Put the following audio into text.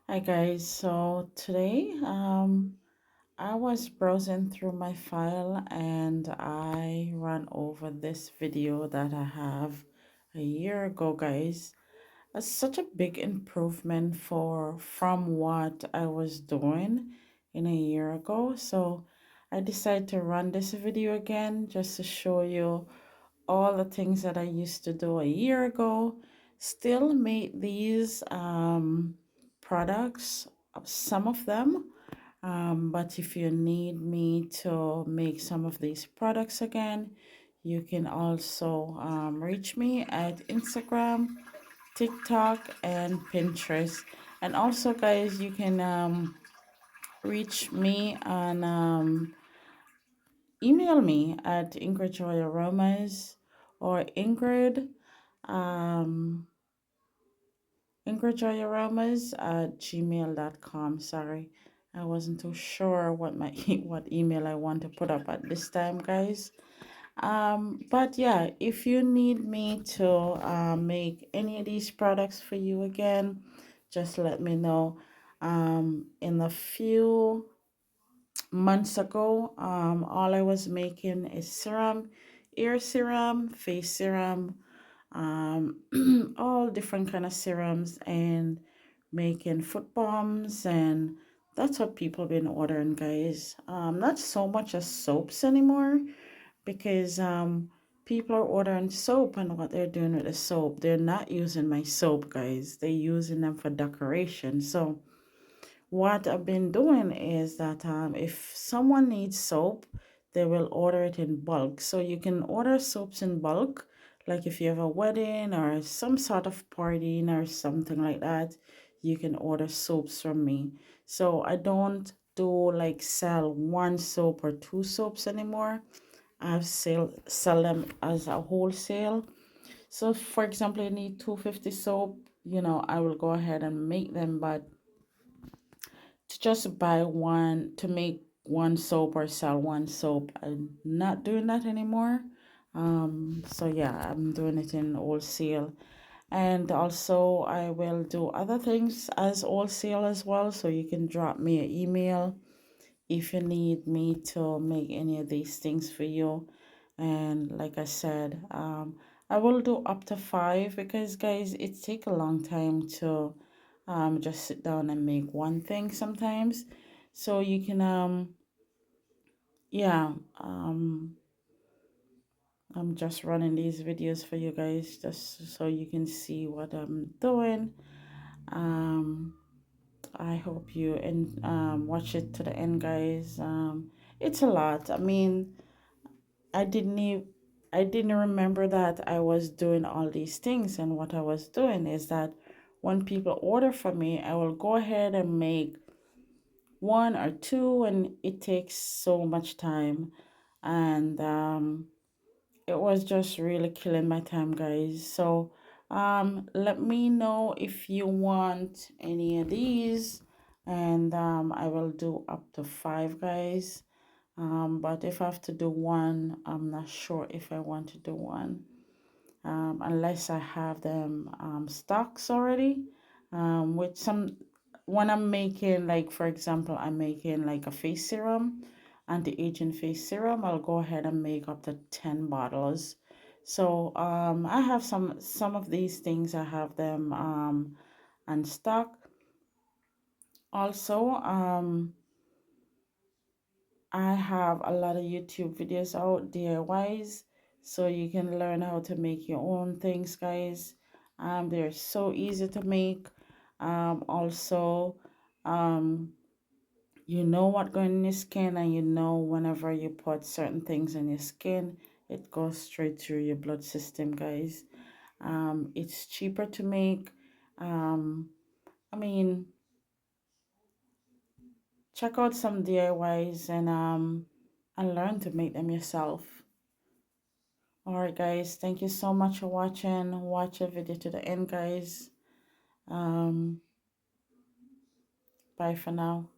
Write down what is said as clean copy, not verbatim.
Hi guys, so today I was browsing through my file and I ran over this video that I have a year ago, guys. It's such a big improvement for from what I was doing in a year ago. So I decided to run this video again just to show you all the things that I used to do a year ago. Still make these products, some of them. But if you need me to make some of these products again, you can also reach me at Instagram, TikTok, and Pinterest. And also, guys, you can reach me on email me at Ingridjoyaromas or um, Ingridjoyaromas at gmail.com. Sorry, I wasn't too sure what my what email I want to put up at this time, guys. But yeah, if you need me to make any of these products for you again, just let me know. In a few months ago, all I was making is serum, ear serum, face serum, all different kind of serums, and making foot balms, and that's what people been ordering, guys. Not so much as soaps anymore because people are ordering soap, and what they're doing with the soap, they're not using my soap, guys. They're using them for decoration. So what I've been doing is that if someone needs soap, they will order it in bulk. So you can order soaps in bulk, like if you have a wedding or some sort of party or something like that, you can order soaps from me. So I don't do like sell one soap or two soaps anymore. I sell them as a wholesale. So for example, you need 250 soap, I will go ahead and make them, but to just buy one to make one soap or sell one soap. I'm not doing that anymore. So yeah, I'm doing it in wholesale. And also I will do other things as wholesale as well. So you can drop me an email if you need me to make any of these things for you. And like I said, I will do up to five because guys, it take a long time to just sit down and make one thing sometimes. So you can yeah, I'm just running these videos for you guys just so you can see what I'm doing. um I hope you and watch it to the end, guys. It's a lot. I mean, I didn't even I didn't remember that I was doing all these things, and what I was doing is that when people order from me, I will go ahead and make one or two, and it takes so much time, and it was just really killing my time, guys. So let me know if you want any of these, and I will do up to five, guys. But if I have to do one, I'm not sure if I want to do one, unless I have them stocks already. With some, when I'm making, like for example, I'm making like a face serum, anti-aging face serum, I'll go ahead and make up to 10 bottles. So I have some of these things, I have them on stock. Also, I have a lot of YouTube videos out, DIYs, so you can learn how to make your own things, guys. They're so easy to make. Also, um, you know what going in your skin, and you know whenever you put certain things in your skin, it goes straight through your blood system, guys. It's cheaper to make. Um, I mean, check out some DIYs and learn to make them yourself. Alright guys, thank you so much for watching. Watch the video to the end, guys. Um, bye for now.